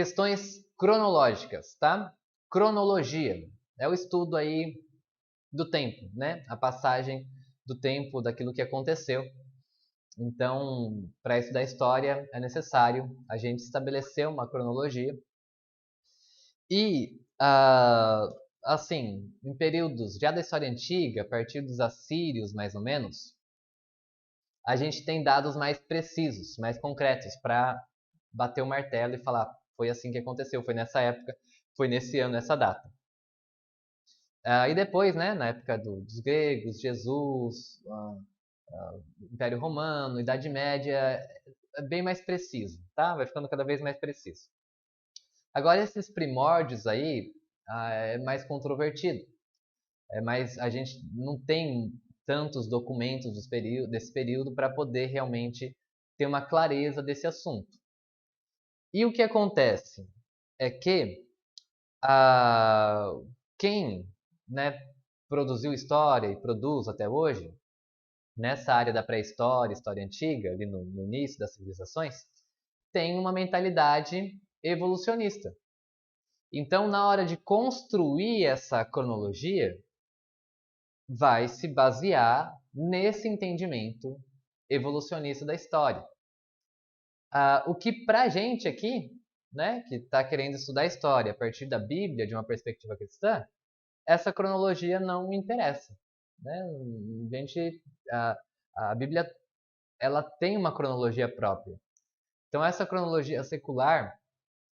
questões cronológicas, tá? Cronologia é o estudo aí do tempo, né? A passagem do tempo daquilo que aconteceu. Então, para estudar história, é necessário a gente estabelecer uma cronologia. E, assim, em períodos já da história antiga, a partir dos assírios, mais ou menos, a gente tem dados mais precisos, mais concretos, para bater o martelo e falar, foi assim que aconteceu, foi nessa época, foi nesse ano, nessa data. E depois, né, na época dos gregos, Jesus, Império Romano, Idade Média, é bem mais preciso, tá? Vai ficando cada vez mais preciso. Agora, esses primórdios aí, é mais controvertido. A gente não tem tantos documentos desse período para poder realmente ter uma clareza desse assunto. E o que acontece é que quem, né, produziu história e produz até hoje, nessa área da pré-história, história antiga, ali no início das civilizações, tem uma mentalidade evolucionista. Então, na hora de construir essa cronologia, vai se basear nesse entendimento evolucionista da história. O que pra gente aqui, né, que está querendo estudar a história a partir da Bíblia, de uma perspectiva cristã, essa cronologia não interessa, né? A, a Bíblia, ela tem uma cronologia própria. Então essa cronologia secular,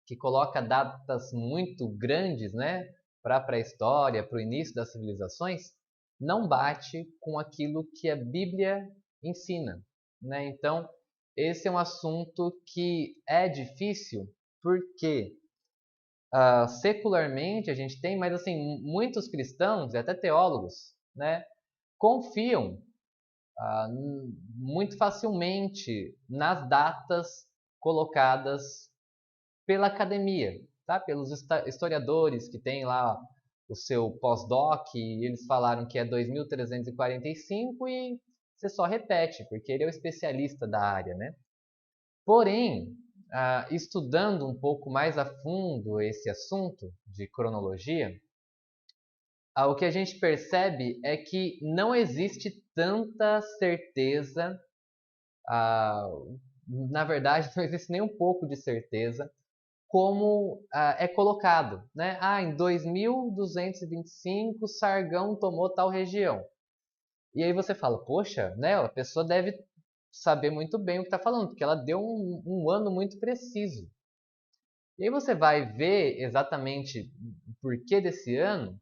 que coloca datas muito grandes, né, para a pré-história, para o início das civilizações, não bate com aquilo que a Bíblia ensina, né? Então esse é um assunto que é difícil porque secularmente a gente tem, mas assim, muitos cristãos e até teólogos, né, confiam muito facilmente nas datas colocadas pela academia, tá? Pelos historiadores que têm lá o seu pós-doc, e eles falaram que é 2345 e você só repete, porque ele é o especialista da área, né? Porém, estudando um pouco mais a fundo esse assunto de cronologia, o que a gente percebe é que não existe tanta certeza, na verdade, não existe nem um pouco de certeza, como é colocado, né? Em 2225, Sargão tomou tal região. E aí você fala, poxa, né? A pessoa deve saber muito bem o que está falando, porque ela deu um ano muito preciso. E aí você vai ver exatamente o porquê desse ano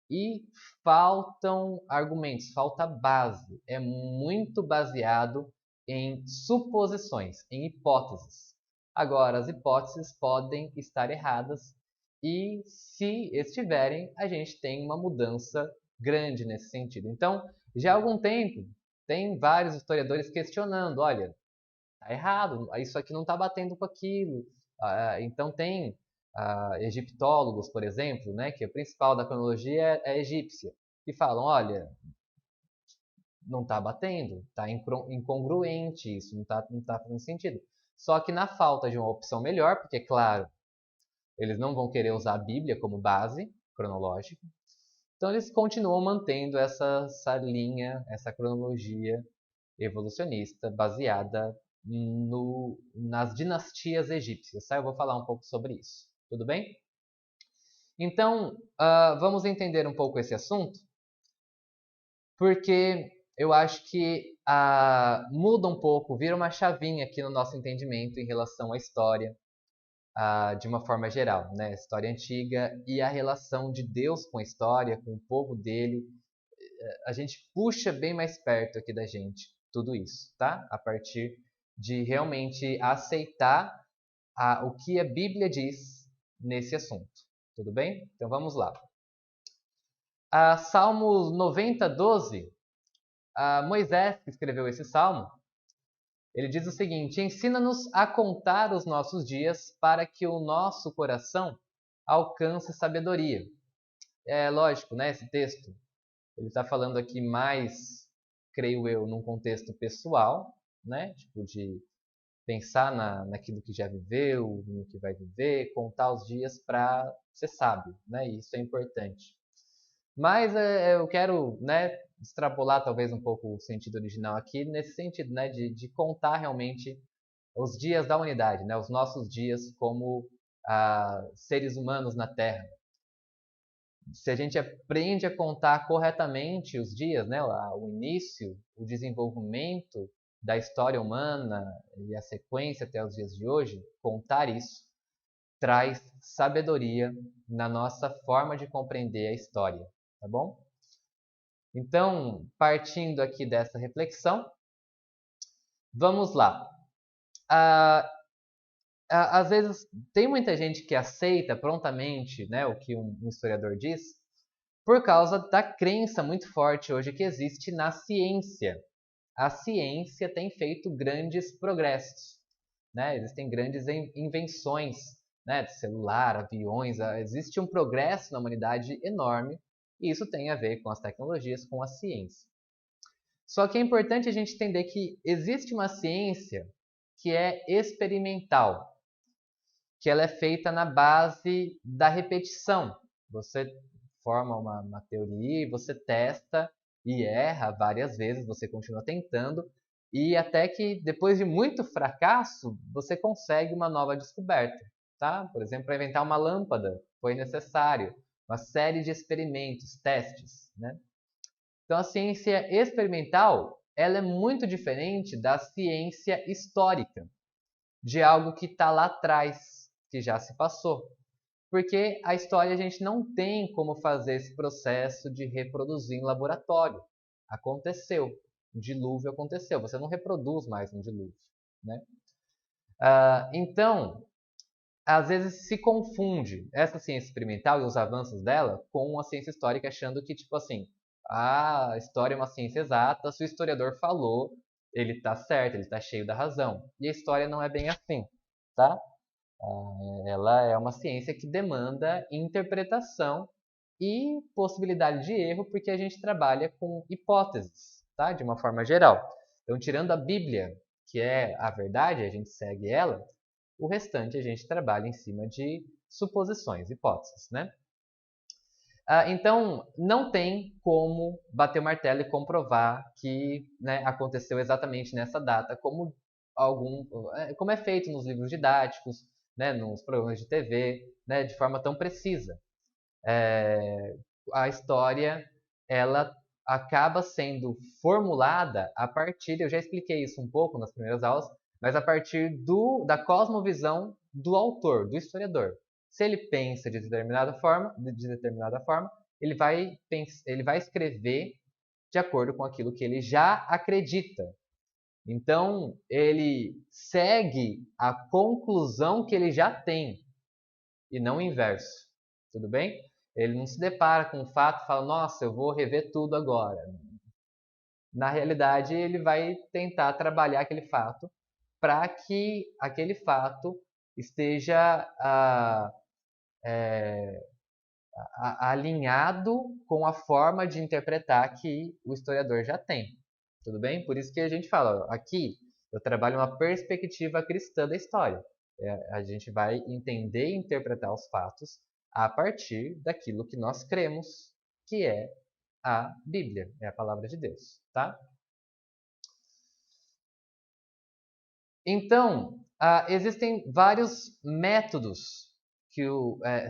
e faltam argumentos, falta base. É muito baseado em suposições, em hipóteses. Agora, as hipóteses podem estar erradas e, se estiverem, a gente tem uma mudança grande nesse sentido. Então, já há algum tempo, tem vários historiadores questionando: olha, está errado, isso aqui não está batendo com aquilo. Então, tem egiptólogos, por exemplo, né, que o principal da cronologia é egípcia, que falam: olha, não está batendo, está incongruente isso, não tá fazendo sentido. Só que na falta de uma opção melhor, porque, claro, eles não vão querer usar a Bíblia como base cronológica, então eles continuam mantendo essa linha, essa cronologia evolucionista baseada nas dinastias egípcias, tá? Eu vou falar um pouco sobre isso, tudo bem? Então, vamos entender um pouco esse assunto, porque eu acho que muda um pouco, vira uma chavinha aqui no nosso entendimento em relação à história, de uma forma geral, né? História antiga e a relação de Deus com a história, com o povo dele. A gente puxa bem mais perto aqui da gente tudo isso, tá? A partir de realmente aceitar o que a Bíblia diz nesse assunto, tudo bem? Então vamos lá. Salmo 90:12, Moisés que escreveu esse salmo, ele diz o seguinte: ensina-nos a contar os nossos dias para que o nosso coração alcance sabedoria. É lógico, né? Esse texto, ele está falando aqui mais, creio eu, num contexto pessoal, né? Tipo de pensar naquilo que já viveu, no que vai viver, contar os dias para ser sábio, né? E isso é importante. Mas eu quero, né, extrapolar talvez um pouco o sentido original aqui, nesse sentido, né, de contar realmente os dias da humanidade, né, os nossos dias como seres humanos na Terra. Se a gente aprende a contar corretamente os dias, né, o início, o desenvolvimento da história humana e a sequência até os dias de hoje, contar isso traz sabedoria na nossa forma de compreender a história, tá bom? Então, partindo aqui dessa reflexão, vamos lá. Às vezes, tem muita gente que aceita prontamente, né, o que um historiador diz, por causa da crença muito forte hoje que existe na ciência. A ciência tem feito grandes progressos, né? Existem grandes invenções, né, de celular, aviões, existe um progresso na humanidade enorme, e isso tem a ver com as tecnologias, com a ciência. Só que é importante a gente entender que existe uma ciência que é experimental, que ela é feita na base da repetição. Você forma uma teoria e você testa e erra várias vezes, você continua tentando, e até que depois de muito fracasso, você consegue uma nova descoberta, tá? Por exemplo, para inventar uma lâmpada, foi necessário uma série de experimentos, testes, né? Então a ciência experimental, ela é muito diferente da ciência histórica, de algo que está lá atrás, que já se passou. Porque a história a gente não tem como fazer esse processo de reproduzir em laboratório. Aconteceu, um dilúvio aconteceu, você não reproduz mais um dilúvio, né? Então, às vezes se confunde essa ciência experimental e os avanços dela com a ciência histórica, achando que, tipo assim, a história é uma ciência exata, se o historiador falou, ele está certo, ele está cheio da razão. E a história não é bem assim, tá? Ela é uma ciência que demanda interpretação e possibilidade de erro, porque a gente trabalha com hipóteses, tá? De uma forma geral. Então, tirando a Bíblia, que é a verdade, a gente segue ela, o restante a gente trabalha em cima de suposições, hipóteses, né? Então, não tem como bater o martelo e comprovar que, né, aconteceu exatamente nessa data, como é feito nos livros didáticos, né, nos programas de TV, né, de forma tão precisa. A história, ela acaba sendo formulada a partir, eu já expliquei isso um pouco nas primeiras aulas, mas a partir da cosmovisão do autor, do historiador. Se ele pensa de determinada forma, ele vai escrever de acordo com aquilo que ele já acredita. Então, ele segue a conclusão que ele já tem, e não o inverso. Tudo bem? Ele não se depara com um fato e fala, nossa, eu vou rever tudo agora. Na realidade, ele vai tentar trabalhar aquele fato para que aquele fato esteja alinhado com a forma de interpretar que o historiador já tem. Tudo bem? Por isso que a gente fala, aqui eu trabalho uma perspectiva cristã da história. A gente vai entender e interpretar os fatos a partir daquilo que nós cremos, que é a Bíblia, é a palavra de Deus, tá? Então, existem vários métodos que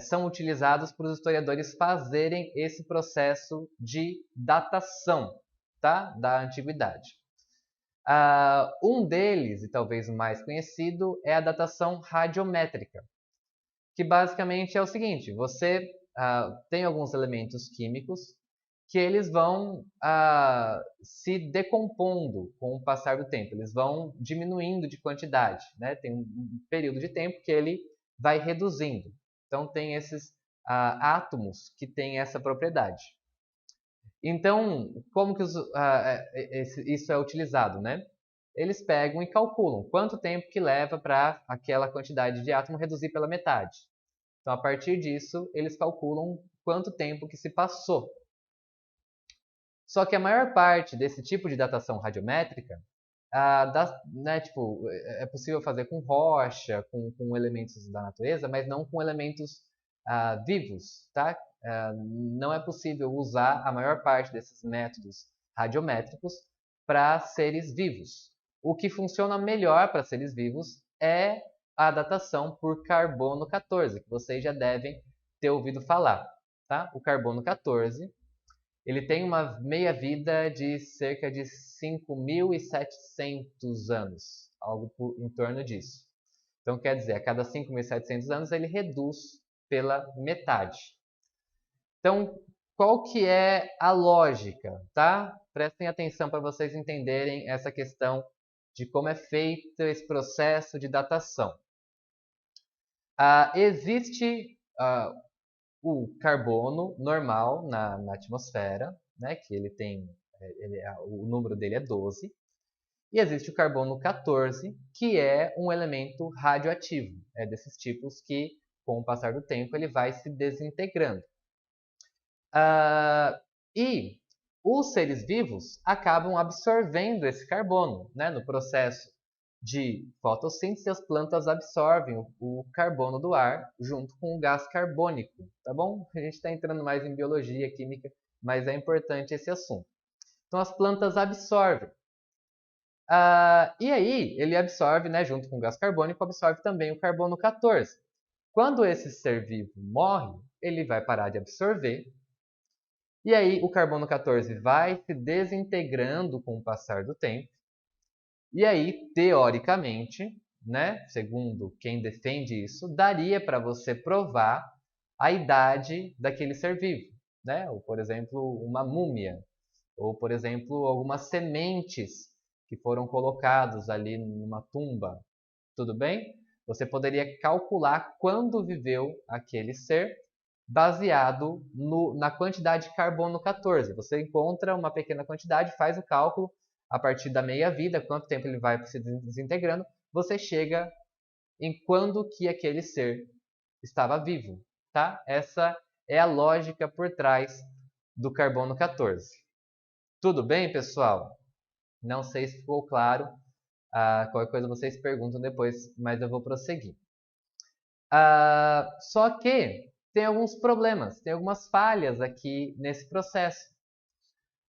são utilizados para os historiadores fazerem esse processo de datação, tá? Da antiguidade. Um deles, e talvez o mais conhecido, é a datação radiométrica, que basicamente é o seguinte: você tem alguns elementos químicos que eles vão se decompondo com o passar do tempo, eles vão diminuindo de quantidade, né? Tem um período de tempo que ele vai reduzindo. Então tem esses átomos que têm essa propriedade. Então, como que isso é utilizado, né? Eles pegam e calculam quanto tempo que leva para aquela quantidade de átomo reduzir pela metade. Então, a partir disso, eles calculam quanto tempo que se passou. Só que a maior parte desse tipo de datação radiométrica né, tipo, é possível fazer com rocha, com elementos da natureza, mas não com elementos vivos, tá? Não é possível usar a maior parte desses métodos radiométricos para seres vivos. O que funciona melhor para seres vivos é a datação por carbono 14, que vocês já devem ter ouvido falar, tá? O carbono 14, ele tem uma meia-vida de cerca de 5.700 anos, algo em torno disso. Então, quer dizer, a cada 5.700 anos ele reduz pela metade. Então, qual que é a lógica, tá? Prestem atenção para vocês entenderem essa questão de como é feito esse processo de datação. Existe o carbono normal na atmosfera, né, que ele tem, o número dele é 12, e existe o carbono 14, que é um elemento radioativo. É desses tipos que, com o passar do tempo, ele vai se desintegrando. E os seres vivos acabam absorvendo esse carbono, né, no processo de fotossíntese. As plantas absorvem o carbono do ar junto com o gás carbônico, tá bom? A gente está entrando mais em biologia, química, mas é importante esse assunto. Então as plantas absorvem. E aí ele absorve, né, junto com o gás carbônico, absorve também o carbono 14. Quando esse ser vivo morre, ele vai parar de absorver. E aí o carbono 14 vai se desintegrando com o passar do tempo. E aí, teoricamente, né, segundo quem defende isso, daria para você provar a idade daquele ser vivo, né? Ou, por exemplo, uma múmia, ou, por exemplo, algumas sementes que foram colocadas ali numa tumba, tudo bem? Você poderia calcular quando viveu aquele ser baseado na quantidade de carbono 14. Você encontra uma pequena quantidade, faz o cálculo a partir da meia-vida, quanto tempo ele vai se desintegrando, você chega em quando que aquele ser estava vivo, tá? Essa é a lógica por trás do carbono 14. Tudo bem, pessoal? Não sei se ficou claro. Qualquer coisa vocês perguntam depois, mas eu vou prosseguir. Só que tem alguns problemas, tem algumas falhas aqui nesse processo.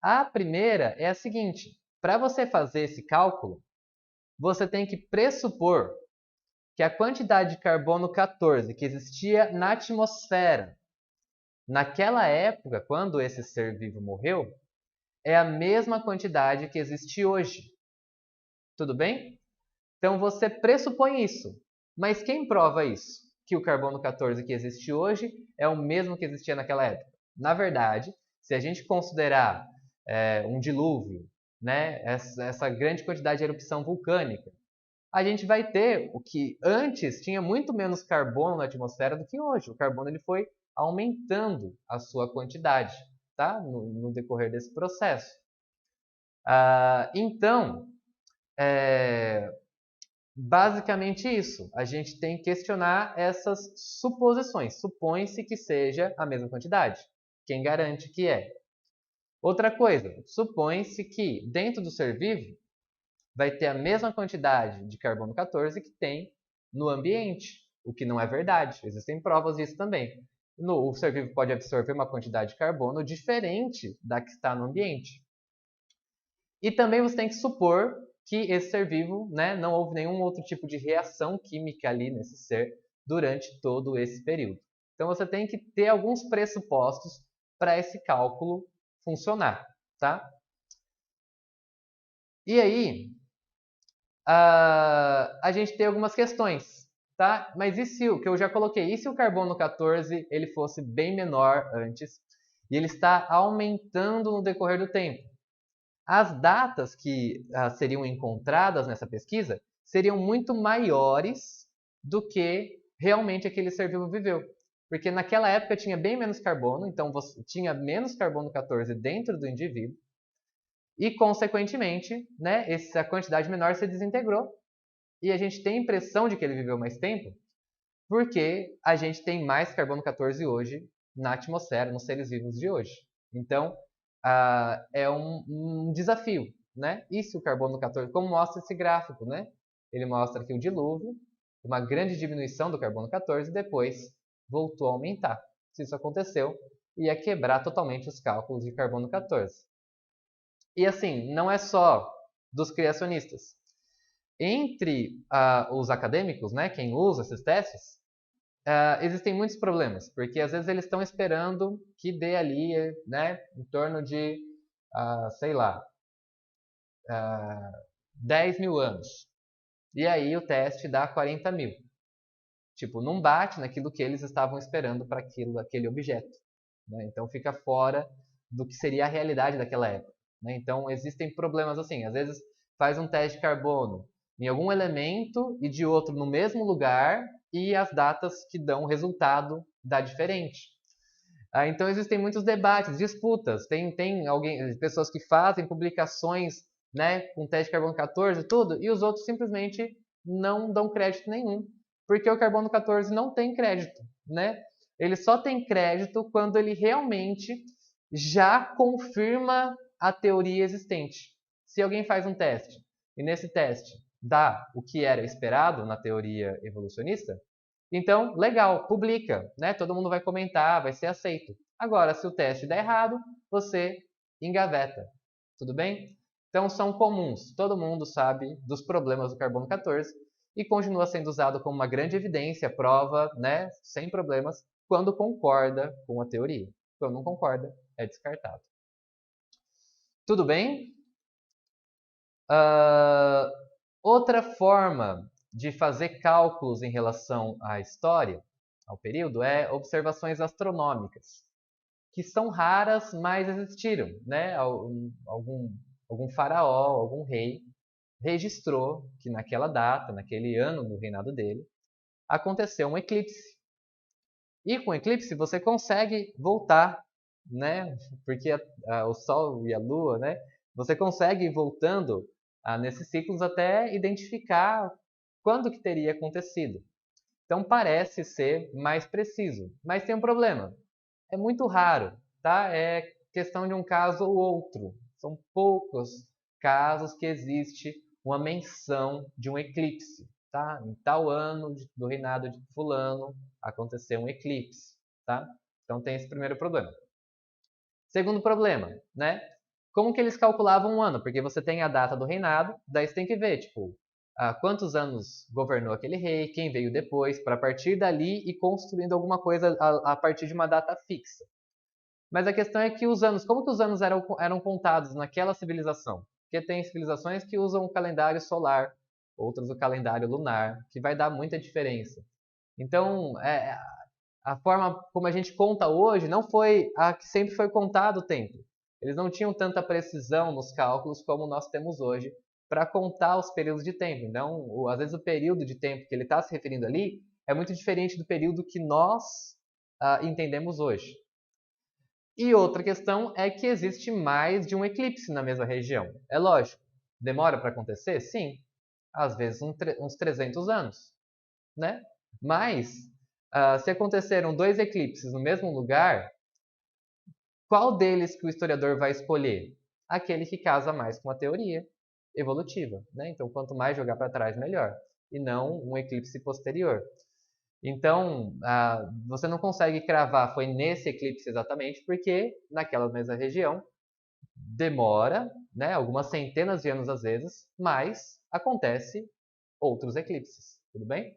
A primeira é a seguinte: para você fazer esse cálculo, você tem que pressupor que a quantidade de carbono 14 que existia na atmosfera naquela época, quando esse ser vivo morreu, é a mesma quantidade que existe hoje. Tudo bem? Então você pressupõe isso. Mas quem prova isso? Que o carbono 14 que existe hoje é o mesmo que existia naquela época. Na verdade, se a gente considerar um dilúvio, né, essa grande quantidade de erupção vulcânica, a gente vai ter o que antes tinha muito menos carbono na atmosfera do que hoje. O carbono ele foi aumentando a sua quantidade, tá? No decorrer desse processo. Então, basicamente isso. A gente tem que questionar essas suposições. Supõe-se que seja a mesma quantidade. Quem garante que é? Outra coisa, supõe-se que dentro do ser vivo vai ter a mesma quantidade de carbono 14 que tem no ambiente, o que não é verdade. Existem provas disso também. O ser vivo pode absorver uma quantidade de carbono diferente da que está no ambiente. E também você tem que supor que esse ser vivo, né, não houve nenhum outro tipo de reação química ali nesse ser durante todo esse período. Então você tem que ter alguns pressupostos para esse cálculo funcionar, tá? E aí, a gente tem algumas questões, tá? Mas e se o que eu já coloquei, e se o carbono 14 ele fosse bem menor antes e ele está aumentando no decorrer do tempo? As datas que seriam encontradas nessa pesquisa seriam muito maiores do que realmente aquele ser vivo viveu. Porque naquela época tinha bem menos carbono, então você tinha menos carbono 14 dentro do indivíduo, e consequentemente, né, essa quantidade menor se desintegrou, e a gente tem a impressão de que ele viveu mais tempo, porque a gente tem mais carbono 14 hoje na atmosfera, nos seres vivos de hoje. Então, é um desafio, né? E se o carbono 14, como mostra esse gráfico, né? Ele mostra aqui o dilúvio, uma grande diminuição do carbono 14 e depois voltou a aumentar. Se isso aconteceu, ia quebrar totalmente os cálculos de carbono 14. E assim, não é só dos criacionistas. Entre os acadêmicos, né, quem usa esses testes, existem muitos problemas, porque às vezes eles estão esperando que dê ali, né, em torno de, sei lá, 10 mil anos. E aí o teste dá 40 mil. Tipo, não bate naquilo que eles estavam esperando para aquele objeto. Né? Então fica fora do que seria a realidade daquela época. Né? Então existem problemas assim, às vezes faz um teste de carbono em algum elemento e de outro no mesmo lugar e as datas que dão o resultado dá diferente. Então existem muitos debates, disputas. Tem pessoas que fazem publicações, né, com teste de carbono 14 e tudo, e os outros simplesmente não dão crédito nenhum, porque o carbono 14 não tem crédito, né? Ele só tem crédito quando ele realmente já confirma a teoria existente. Se alguém faz um teste e nesse teste dá o que era esperado na teoria evolucionista, então, legal, publica, né? Todo mundo vai comentar, vai ser aceito. Agora, se o teste der errado, você engaveta. Tudo bem? Então, são comuns. Todo mundo sabe dos problemas do carbono 14 e continua sendo usado como uma grande evidência, prova, né? Sem problemas, quando concorda com a teoria. Quando não concorda, é descartado. Tudo bem? Outra forma de fazer cálculos em relação à história, ao período, é observações astronômicas, que são raras, mas existiram, né? Algum faraó, algum rei, registrou que naquela data, naquele ano do reinado dele, aconteceu um eclipse. E com o eclipse você consegue voltar, né? Porque o Sol e a Lua, né? Você consegue ir voltando nesses ciclos até identificar quando que teria acontecido. Então parece ser mais preciso, mas tem um problema. É muito raro, tá? É questão de um caso ou outro. São poucos casos que existe uma menção de um eclipse, tá? Em tal ano do reinado de fulano aconteceu um eclipse, tá? Então tem esse primeiro problema. Segundo problema, né? Como que eles calculavam um ano? Porque você tem a data do reinado, daí você tem que ver, tipo, quantos anos governou aquele rei, quem veio depois, para partir dali ir construindo alguma coisa a partir de uma data fixa. Mas a questão é que os anos, como que os anos eram contados naquela civilização? Porque tem civilizações que usam o calendário solar, outras o calendário lunar, que vai dar muita diferença. Então, a forma como a gente conta hoje não foi a que sempre foi contado o tempo. Eles não tinham tanta precisão nos cálculos como nós temos hoje para contar os períodos de tempo. Então, às vezes o período de tempo que ele está se referindo ali é muito diferente do período que nós entendemos hoje. E outra questão é que existe mais de um eclipse na mesma região. É lógico, demora para acontecer? Sim, às vezes uns 300 anos, né? Mas, se aconteceram 2 eclipses no mesmo lugar, qual deles que o historiador vai escolher? Aquele que casa mais com a teoria evolutiva, né? Então, quanto mais jogar para trás, melhor. E não um eclipse posterior. Então, você não consegue cravar foi nesse eclipse exatamente, porque naquela mesma região demora, né, algumas centenas de anos às vezes, mas acontece outros eclipses. Tudo bem?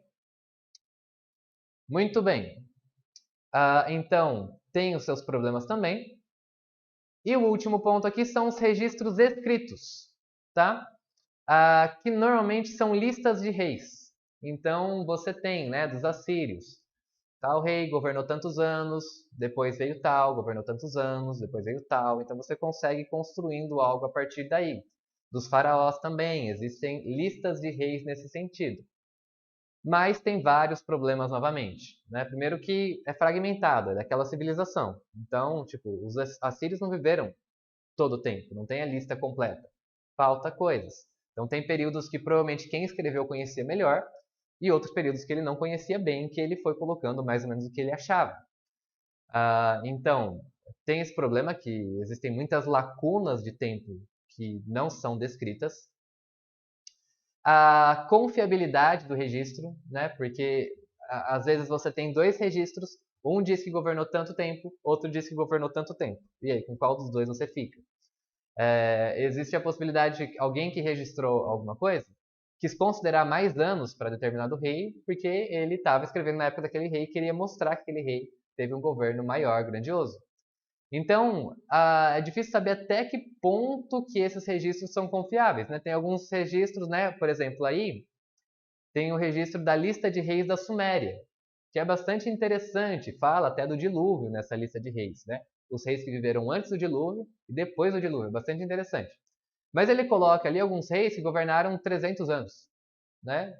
Muito bem. Então, tem os seus problemas também. E o último ponto aqui são os registros escritos, tá? Que normalmente são listas de reis. Então, você tem, né, dos assírios. Tal rei governou tantos anos, depois veio tal, governou tantos anos, depois veio tal. Então, você consegue construindo algo a partir daí. Dos faraós também, existem listas de reis nesse sentido. Mas tem vários problemas novamente. Né? Primeiro que é fragmentado, é daquela civilização. Então, tipo, os assírios não viveram todo o tempo, não tem a lista completa. Falta coisas. Então tem períodos que provavelmente quem escreveu conhecia melhor e outros períodos que ele não conhecia bem, que ele foi colocando mais ou menos o que ele achava. Então, tem esse problema que existem muitas lacunas de tempo que não são descritas. A confiabilidade do registro, né? Porque às vezes você tem dois registros, um diz que governou tanto tempo, outro diz que governou tanto tempo. E aí, com qual dos dois você fica? Existe a possibilidade de alguém que registrou alguma coisa quis considerar mais anos para determinado rei, porque ele estava escrevendo na época daquele rei e queria mostrar que aquele rei teve um governo maior, grandioso. Então, é difícil saber até que ponto que esses registros são confiáveis, né? Tem alguns registros, né? Por exemplo, aí tem o registro da lista de reis da Suméria, que é bastante interessante, fala até do dilúvio nessa lista de reis, né? Os reis que viveram antes do dilúvio e depois do dilúvio, bastante interessante. Mas ele coloca ali alguns reis que governaram 300 anos, né?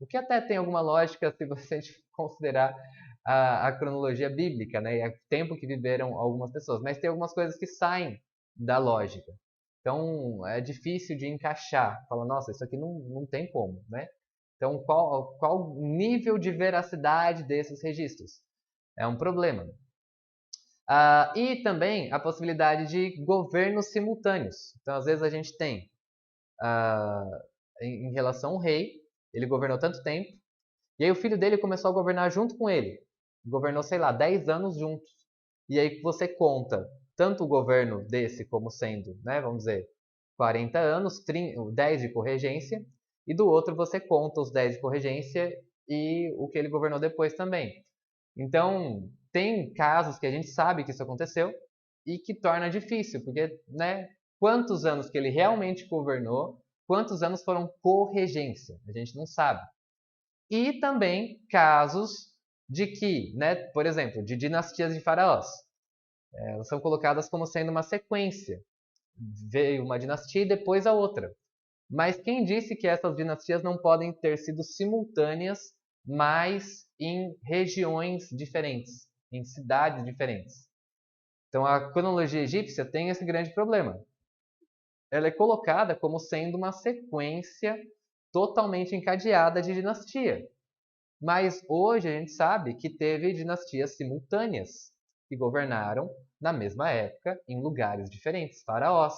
O que até tem alguma lógica se você considerar a cronologia bíblica, né? E o tempo que viveram algumas pessoas. Mas tem algumas coisas que saem da lógica. Então, é difícil de encaixar. Fala, nossa, isso aqui não tem como, né? Então, qual nível de veracidade desses registros? É um problema. E também a possibilidade de governos simultâneos. Então, às vezes a gente tem, em relação ao rei, ele governou tanto tempo, e aí o filho dele começou a governar junto com ele. Governou, sei lá, 10 anos juntos. E aí você conta tanto o governo desse como sendo, né, vamos dizer, 40 anos, 10 de corregência, e do outro você conta os 10 de corregência e o que ele governou depois também. Então, tem casos que a gente sabe que isso aconteceu e que torna difícil, porque, né, quantos anos que ele realmente governou, quantos anos foram corregência, a gente não sabe. E também casos de que, né, por exemplo, de dinastias de faraós. Elas são colocadas como sendo uma sequência. Veio uma dinastia e depois a outra. Mas quem disse que essas dinastias não podem ter sido simultâneas, mas em regiões diferentes, em cidades diferentes? Então a cronologia egípcia tem esse grande problema. Ela é colocada como sendo uma sequência totalmente encadeada de dinastia. Mas hoje a gente sabe que teve dinastias simultâneas que governaram na mesma época em lugares diferentes, faraós,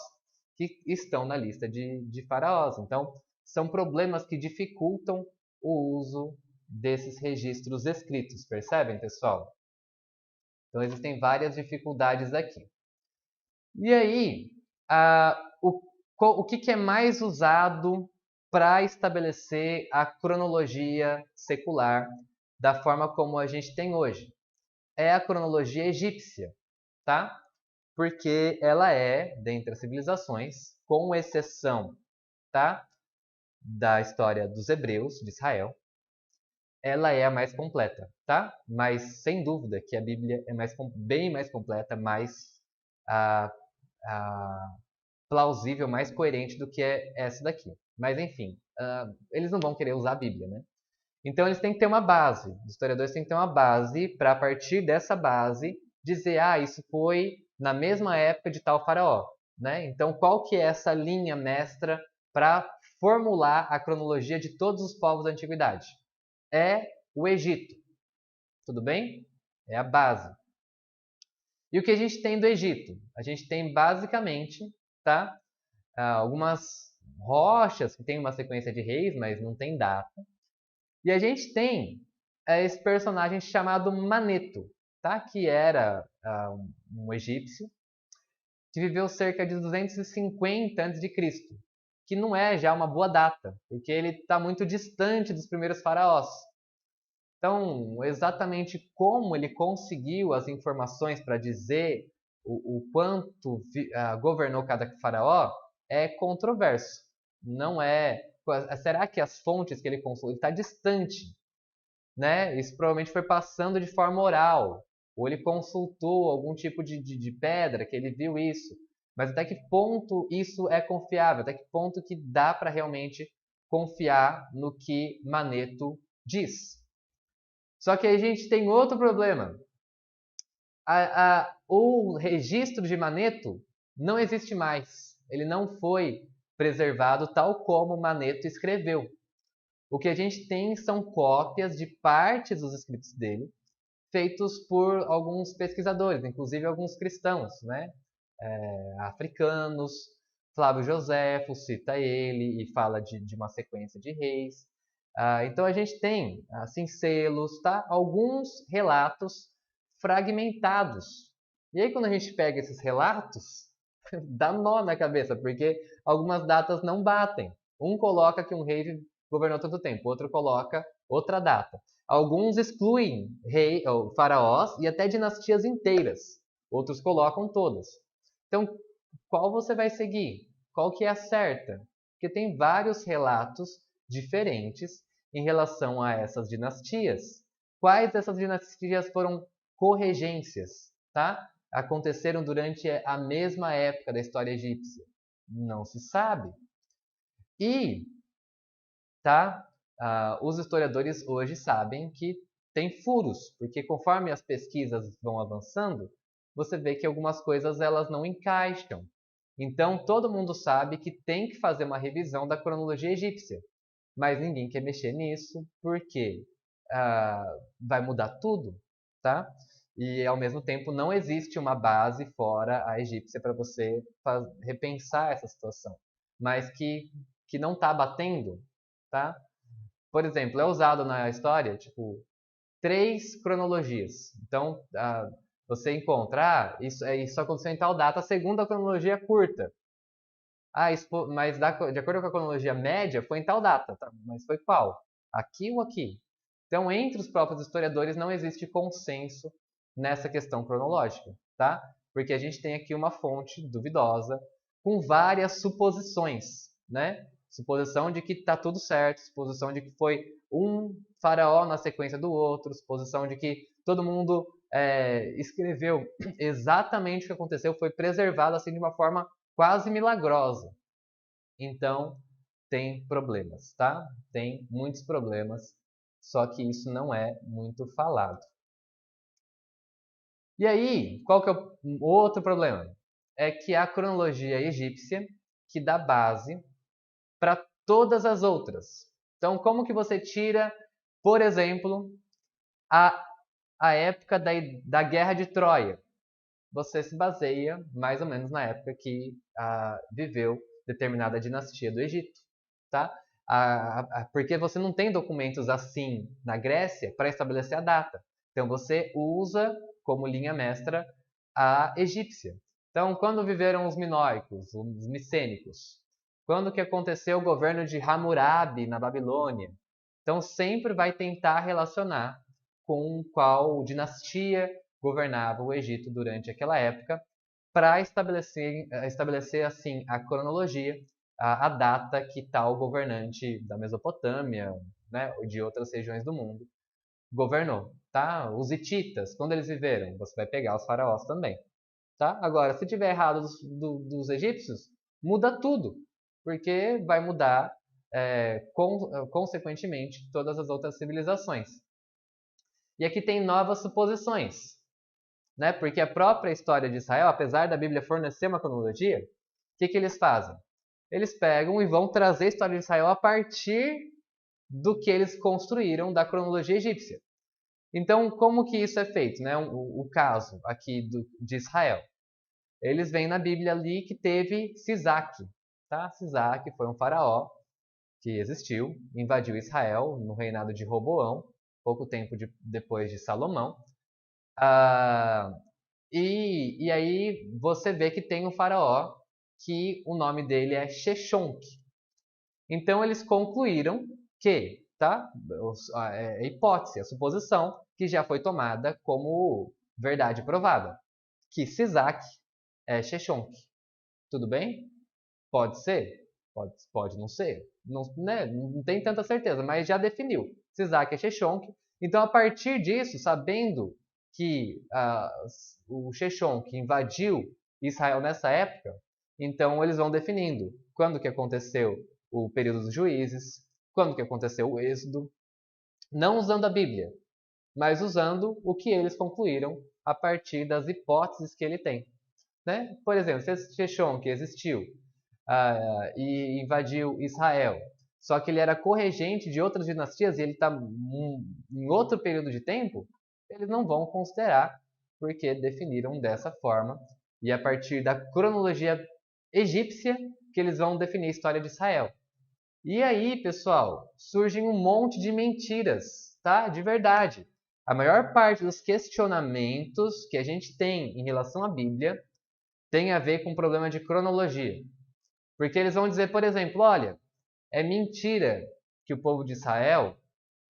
que estão na lista de faraós. Então, são problemas que dificultam o uso desses registros escritos, percebem, pessoal? Então, existem várias dificuldades aqui. E aí, o que é mais usado para estabelecer a cronologia secular da forma como a gente tem hoje? É a cronologia egípcia, tá? Porque ela é, dentre as civilizações, com exceção, tá, da história dos hebreus, de Israel, ela é a mais completa, tá? Mas sem dúvida que a Bíblia é bem mais completa, mais ah, plausível, mais coerente do que é essa daqui. Mas enfim, eles não vão querer usar a Bíblia, né? Então eles têm que ter uma base. Os historiadores têm que ter uma base para, a partir dessa base, dizer, isso foi na mesma época de tal faraó, né? Então qual que é essa linha mestra para formular a cronologia de todos os povos da antiguidade? É o Egito. Tudo bem? É a base. E o que a gente tem do Egito? A gente tem basicamente, tá? Algumas rochas que tem uma sequência de reis, mas não tem data. E a gente tem esse personagem chamado Maneto, tá? Que era um egípcio que viveu cerca de 250 a.C., que não é já uma boa data, porque ele está muito distante dos primeiros faraós. Então, exatamente como ele conseguiu as informações para dizer o quanto governou cada faraó é controverso. Não é. Será que as fontes que ele consultou, ele está distante, né? Isso provavelmente foi passando de forma oral, ou ele consultou algum tipo de pedra que ele viu isso. Mas até que ponto isso é confiável? Até que ponto que dá para realmente confiar no que Maneto diz? Só que a gente tem outro problema. O registro de Maneto não existe mais. Ele não foi preservado tal como Maneto escreveu. O que a gente tem são cópias de partes dos escritos dele, feitos por alguns pesquisadores, inclusive alguns cristãos, né? Africanos, Flávio Joséfo cita ele e fala de uma sequência de reis. Então a gente tem, assim, selos, tá? Alguns relatos fragmentados. E aí quando a gente pega esses relatos, dá nó na cabeça, porque algumas datas não batem. Um coloca que um rei governou tanto tempo, outro coloca outra data. Alguns excluem rei, ou faraós e até dinastias inteiras. Outros colocam todas. Então, qual você vai seguir? Qual que é a certa? Porque tem vários relatos diferentes em relação a essas dinastias. Quais dessas dinastias foram corregências, tá? Aconteceram durante a mesma época da história egípcia? Não se sabe. E, tá? Os historiadores hoje sabem que tem furos, porque conforme as pesquisas vão avançando, você vê que algumas coisas elas não encaixam. Então todo mundo sabe que tem que fazer uma revisão da cronologia egípcia, mas ninguém quer mexer nisso porque vai mudar tudo, tá? E ao mesmo tempo não existe uma base fora a egípcia para você repensar essa situação, mas que não está batendo, tá? Por exemplo, é usado na história tipo 3 cronologias. Então você encontra, isso aconteceu em tal data, segundo a cronologia curta. Mas de acordo com a cronologia média, foi em tal data, tá? Mas foi qual? Aqui ou aqui? Então, entre os próprios historiadores não existe consenso nessa questão cronológica, tá? Porque a gente tem aqui uma fonte duvidosa com várias suposições, né? Suposição de que está tudo certo, suposição de que foi um faraó na sequência do outro, suposição de que todo mundo escreveu exatamente o que aconteceu, foi preservado assim de uma forma quase milagrosa. Então, tem problemas, tá? Tem muitos problemas, só que isso não é muito falado. E aí, qual que é o outro problema? É que a cronologia egípcia que dá base para todas as outras. Então, como que você tira, por exemplo, a, a época da Guerra de Troia? Você se baseia mais ou menos na época que viveu determinada dinastia do Egito, tá? Porque você não tem documentos assim na Grécia para estabelecer a data. Então você usa como linha mestra a egípcia. Então, quando viveram os minoicos, os micênicos? Quando que aconteceu o governo de Hammurabi na Babilônia? Então sempre vai tentar relacionar com qual dinastia governava o Egito durante aquela época para estabelecer assim a cronologia, a data que tal governante da Mesopotâmia, né, ou de outras regiões do mundo governou, tá? Os hititas, quando eles viveram, você vai pegar os faraós também, tá? Agora, se tiver errado dos egípcios, muda tudo, porque vai mudar consequentemente todas as outras civilizações. E aqui tem novas suposições, né? Porque a própria história de Israel, apesar da Bíblia fornecer uma cronologia, o que eles fazem? Eles pegam e vão trazer a história de Israel a partir do que eles construíram da cronologia egípcia. Então, como que isso é feito? Né? O caso aqui de Israel. Eles veem na Bíblia ali que teve Sisac. Tá? Sisac foi um faraó que existiu, invadiu Israel no reinado de Roboão, pouco tempo depois de Salomão. E aí você vê que tem um faraó que o nome dele é Sheshonq. Então eles concluíram que, tá? A hipótese, a suposição que já foi tomada como verdade provada, que Sisac é Sheshonq. Tudo bem? Pode ser? Pode não ser. Não, né? Não tem tanta certeza, mas já definiu. Sisac é Sheshonq. Então, a partir disso, sabendo que o Sheshonq invadiu Israel nessa época, então eles vão definindo quando que aconteceu o período dos juízes, quando que aconteceu o êxodo, não usando a Bíblia, mas usando o que eles concluíram a partir das hipóteses que ele tem. Né? Por exemplo, se esse Sheshonq existiu e invadiu Israel, só que ele era corregente de outras dinastias e ele está em outro período de tempo, eles não vão considerar porque definiram dessa forma e a partir da cronologia egípcia que eles vão definir a história de Israel. E aí, pessoal, surgem um monte de mentiras, tá? De verdade. A maior parte dos questionamentos que a gente tem em relação à Bíblia tem a ver com problema de cronologia. Porque eles vão dizer, por exemplo, olha, é mentira que o povo de Israel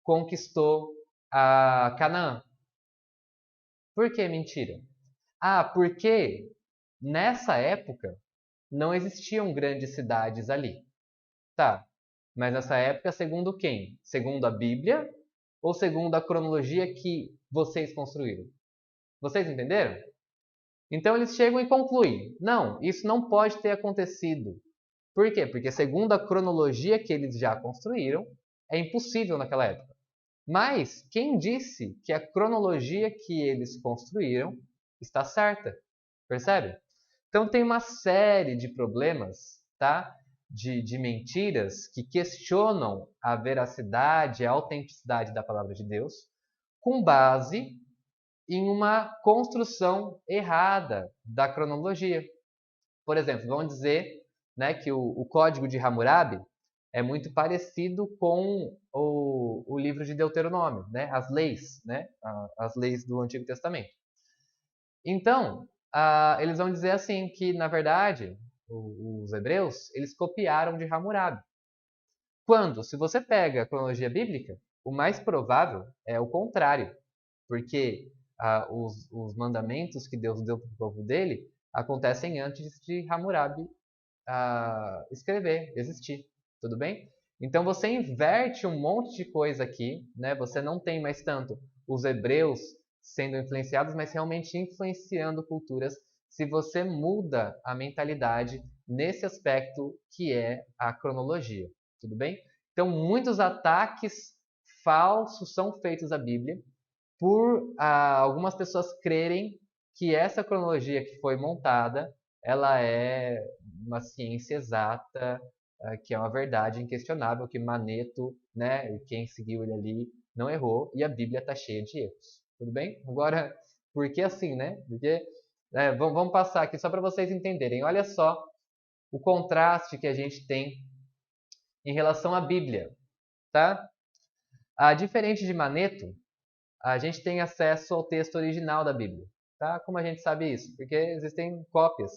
conquistou a Canaã. Por que mentira? Ah, porque nessa época não existiam grandes cidades ali. Tá, mas nessa época, segundo quem? Segundo a Bíblia ou segundo a cronologia que vocês construíram? Vocês entenderam? Então eles chegam e concluem: não, isso não pode ter acontecido. Por quê? Porque segundo a cronologia que eles já construíram, é impossível naquela época. Mas quem disse que a cronologia que eles construíram está certa? Percebe? Então tem uma série de problemas, tá? De mentiras que questionam a veracidade, a autenticidade da palavra de Deus, com base em uma construção errada da cronologia. Por exemplo, vamos dizer, né, que o Código de Hammurabi é muito parecido com o livro de Deuteronômio, né, as leis, né, as leis do Antigo Testamento. Então, eles vão dizer assim que, na verdade, os hebreus, eles copiaram de Hammurabi. Quando, se você pega a cronologia bíblica, o mais provável é o contrário, porque os mandamentos que Deus deu para o povo dele acontecem antes de Hammurabi escrever, existir, tudo bem? Então você inverte um monte de coisa aqui, né? Você não tem mais tanto os hebreus sendo influenciados, mas realmente influenciando culturas, se você muda a mentalidade nesse aspecto que é a cronologia, tudo bem? Então muitos ataques falsos são feitos à Bíblia por algumas pessoas crerem que essa cronologia que foi montada, ela é uma ciência exata, que é uma verdade inquestionável, que Maneto, né, quem seguiu ele ali, não errou, e a Bíblia está cheia de erros. Tudo bem? Agora, por que assim, né? Porque, vamos passar aqui só para vocês entenderem. Olha só o contraste que a gente tem em relação à Bíblia, tá? Diferente de Maneto, a gente tem acesso ao texto original da Bíblia, tá? Como a gente sabe isso? Porque existem cópias,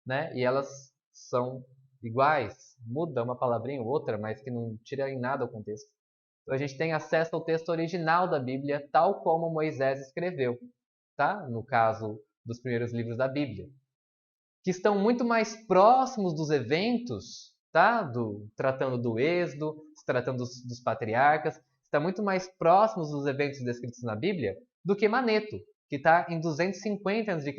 né? E elas são iguais, muda uma palavrinha ou outra, mas que não tira em nada o contexto. Então a gente tem acesso ao texto original da Bíblia, tal como Moisés escreveu, tá? No caso dos primeiros livros da Bíblia, que estão muito mais próximos dos eventos, tá? Tratando do Êxodo, tratando dos patriarcas, está muito mais próximos dos eventos descritos na Bíblia do que Maneto, que está em 250 a.C.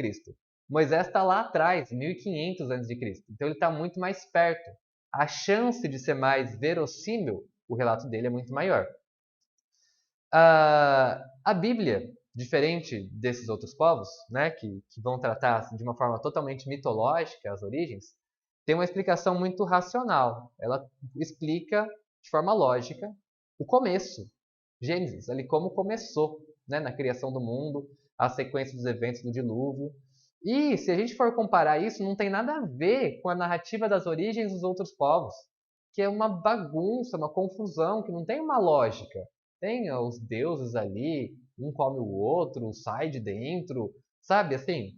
Moisés está lá atrás, 1500 a.C. Então ele está muito mais perto. A chance de ser mais verossímil, o relato dele é muito maior. A Bíblia, diferente desses outros povos, né, que vão tratar de uma forma totalmente mitológica as origens, tem uma explicação muito racional. Ela explica de forma lógica o começo, Gênesis, ali como começou, né, na criação do mundo, a sequência dos eventos do dilúvio. E se a gente for comparar isso, não tem nada a ver com a narrativa das origens dos outros povos, que é uma bagunça, uma confusão, que não tem uma lógica. Tem os deuses ali, um come o outro, sai de dentro, sabe assim?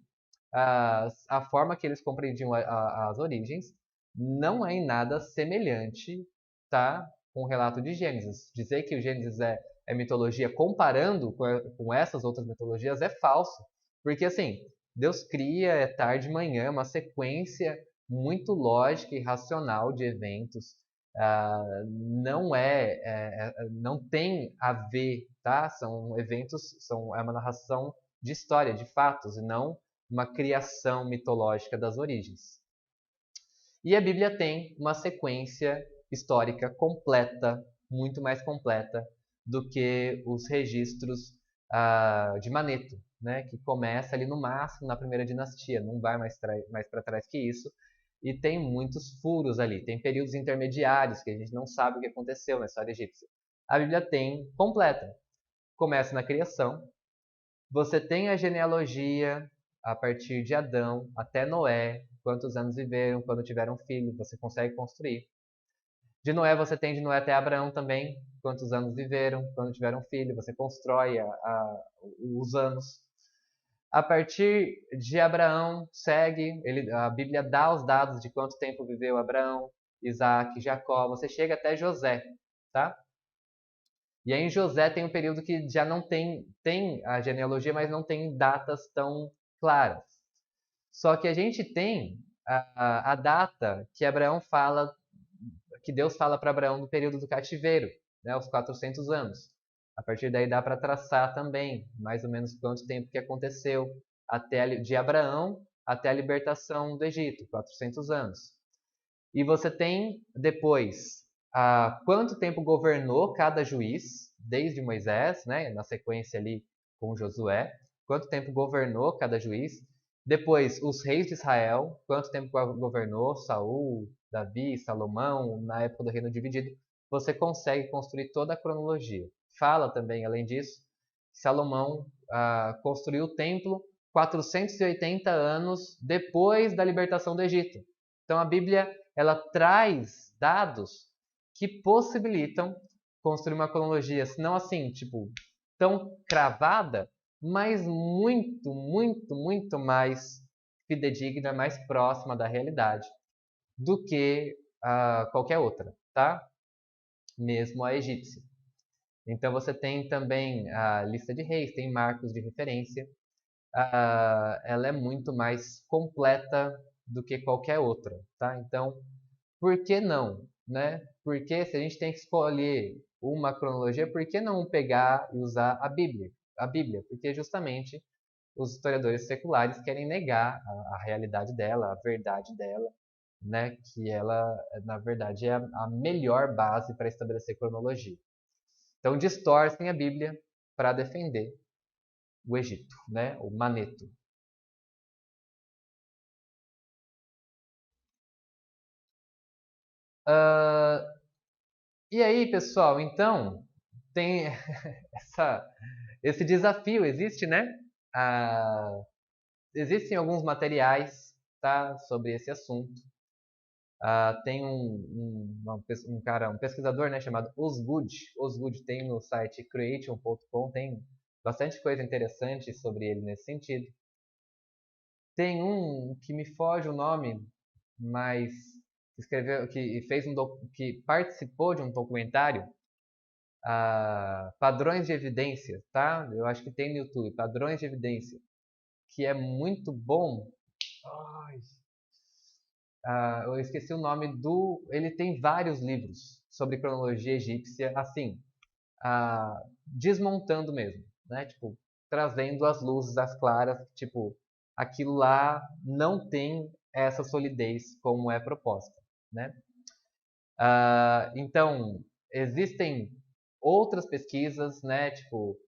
A forma que eles compreendiam as origens não é em nada semelhante, tá, com o relato de Gênesis. Dizer que o Gênesis é mitologia comparando com essas outras mitologias é falso. Porque assim, Deus cria, é tarde e manhã, uma sequência muito lógica e racional de eventos. Não tem a ver, tá? São eventos, é uma narração de história, de fatos, e não uma criação mitológica das origens. E a Bíblia tem uma sequência histórica completa, muito mais completa do que os registros de Maneto, né, que começa ali no máximo na primeira dinastia, não vai mais para trás que isso, e tem muitos furos ali, tem períodos intermediários que a gente não sabe o que aconteceu na história egípcia. A Bíblia tem completa, começa na criação, você tem a genealogia a partir de Adão até Noé, quantos anos viveram, quando tiveram filho, você consegue construir. De Noé, você tem de Noé até Abraão também, quantos anos viveram, quando tiveram filho, você constrói os anos. A partir de Abraão, segue, a Bíblia dá os dados de quanto tempo viveu Abraão, Isaac, Jacó, você chega até José, tá? E aí em José tem um período que já não tem a genealogia, mas não tem datas tão claras. Só que a gente tem a data que Abraão fala, que Deus fala para Abraão do período do cativeiro, né, os 400 anos. A partir daí dá para traçar também, mais ou menos quanto tempo que aconteceu de Abraão até a libertação do Egito, 400 anos. E você tem depois quanto tempo governou cada juiz, desde Moisés, né, na sequência ali com Josué, quanto tempo governou cada juiz. Depois, os reis de Israel, quanto tempo governou Saul, Davi, Salomão, na época do reino dividido. Você consegue construir toda a cronologia. Fala também, além disso, que Salomão construiu o templo 480 anos depois da libertação do Egito. Então a Bíblia ela traz dados que possibilitam construir uma cronologia, se não assim, tipo, tão cravada, mas muito, muito, muito mais fidedigna, mais próxima da realidade do que qualquer outra, tá? Mesmo a egípcia. Então você tem também a lista de reis, tem marcos de referência. Ela é muito mais completa do que qualquer outra, tá? Então, por que não, né? Porque se a gente tem que escolher uma cronologia, por que não pegar e usar a Bíblia? A Bíblia, porque justamente os historiadores seculares querem negar a realidade dela, a verdade dela, né? Que ela, na verdade, é a melhor base para estabelecer cronologia. Então, distorcem a Bíblia para defender o Egito, né? O Maneto. E aí, pessoal, então, tem esse desafio, existe, né? Existem alguns materiais, tá, sobre esse assunto. Tem um pesquisador, né, chamado Osgood. Osgood tem no site creation.com, tem bastante coisa interessante sobre ele nesse sentido. Tem um que me foge o nome, mas que participou de um documentário, Padrões de Evidência, tá? Eu acho que tem no YouTube, Padrões de Evidência, que é muito bom. Eu esqueci o nome do. Ele tem vários livros sobre cronologia egípcia, assim, desmontando mesmo, né? Tipo, trazendo as luzes, as claras, tipo, aquilo lá não tem essa solidez como é proposta, né? Então, existem outras pesquisas, né, tipo,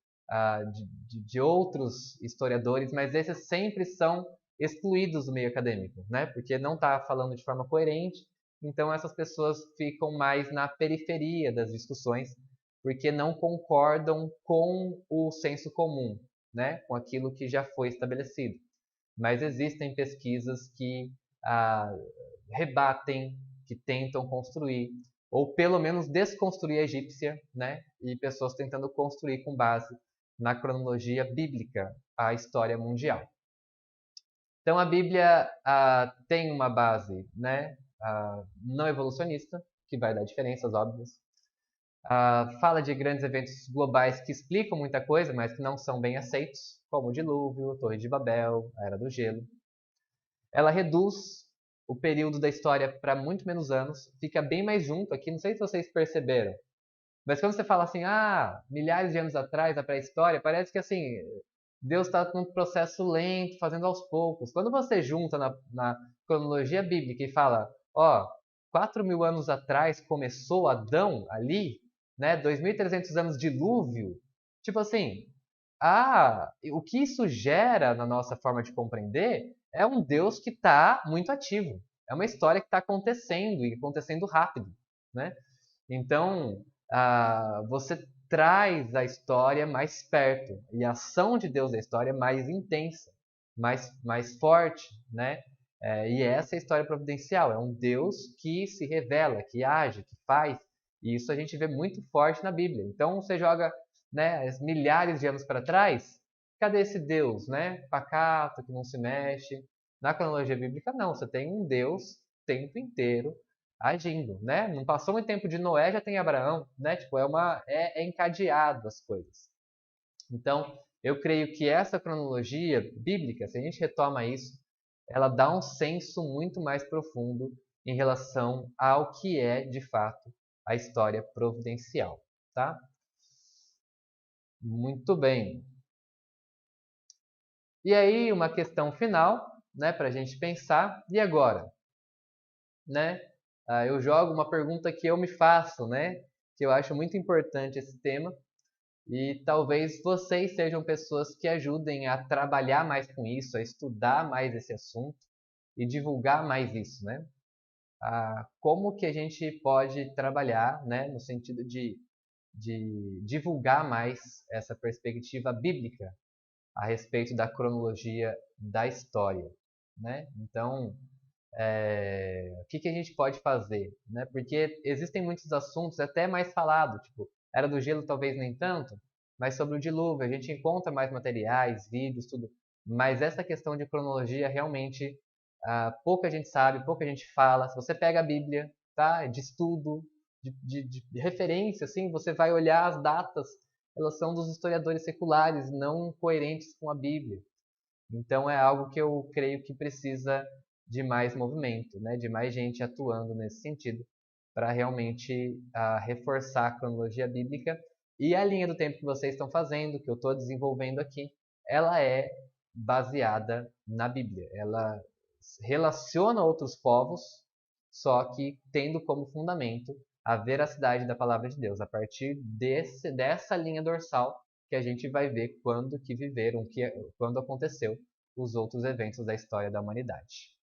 de outros historiadores, mas esses sempre são excluídos do meio acadêmico, né, porque não está falando de forma coerente, então essas pessoas ficam mais na periferia das discussões, porque não concordam com o senso comum, né, com aquilo que já foi estabelecido. Mas existem pesquisas que rebatem, que tentam construir, ou pelo menos desconstruir a egípcia, né? E pessoas tentando construir com base na cronologia bíblica a história mundial. Então a Bíblia tem uma base, né, não evolucionista, que vai dar diferenças óbvias. Fala de grandes eventos globais que explicam muita coisa, mas que não são bem aceitos, como o dilúvio, a Torre de Babel, a Era do Gelo. Ela reduz o período da história para muito menos anos, fica bem mais junto aqui, não sei se vocês perceberam, mas quando você fala assim, milhares de anos atrás, a pré-história, parece que assim, Deus está num processo lento, fazendo aos poucos. Quando você junta na cronologia bíblica e fala, 4.000 anos atrás começou Adão ali, né, 2.300 anos de dilúvio, tipo assim, o que isso gera na nossa forma de compreender é um Deus que está muito ativo. É uma história que está acontecendo e acontecendo rápido, né? Então, você traz a história mais perto e a ação de Deus da história mais intensa, mais forte, né? E essa é a história providencial, é um Deus que se revela, que age, que faz, e isso a gente vê muito forte na Bíblia. Então você joga, né, milhares de anos para trás, cadê esse Deus, né, pacato, que não se mexe? Na cronologia bíblica, não, você tem um Deus o tempo inteiro agindo, né? Não passou muito tempo de Noé, já tem Abraão, né? Tipo, é encadeado as coisas. Então, eu creio que essa cronologia bíblica, se a gente retoma isso, ela dá um senso muito mais profundo em relação ao que é, de fato, a história providencial, tá? Muito bem. E aí, uma questão final, né, para a gente pensar. E agora, né? Eu jogo uma pergunta que eu me faço, né? Que eu acho muito importante esse tema. E talvez vocês sejam pessoas que ajudem a trabalhar mais com isso, a estudar mais esse assunto e divulgar mais isso, né? Como que a gente pode trabalhar, né, no sentido de divulgar mais essa perspectiva bíblica a respeito da cronologia da história, né? Então, o que a gente pode fazer, né? Porque existem muitos assuntos até mais falados, tipo, Era do Gelo talvez nem tanto, mas sobre o dilúvio a gente encontra mais materiais, vídeos, tudo. Mas essa questão de cronologia realmente pouca gente sabe, pouca gente fala. Se você pega a Bíblia, tá? De estudo, de referência, assim, você vai olhar as datas, elas são dos historiadores seculares, não coerentes com a Bíblia. Então é algo que eu creio que precisa de mais movimento, né? De mais gente atuando nesse sentido, para realmente reforçar a cronologia bíblica. E a linha do tempo que vocês estão fazendo, que eu estou desenvolvendo aqui, ela é baseada na Bíblia. Ela relaciona outros povos, só que tendo como fundamento a veracidade da palavra de Deus, a partir dessa linha dorsal que a gente vai ver quando que viveram, quando aconteceu os outros eventos da história da humanidade.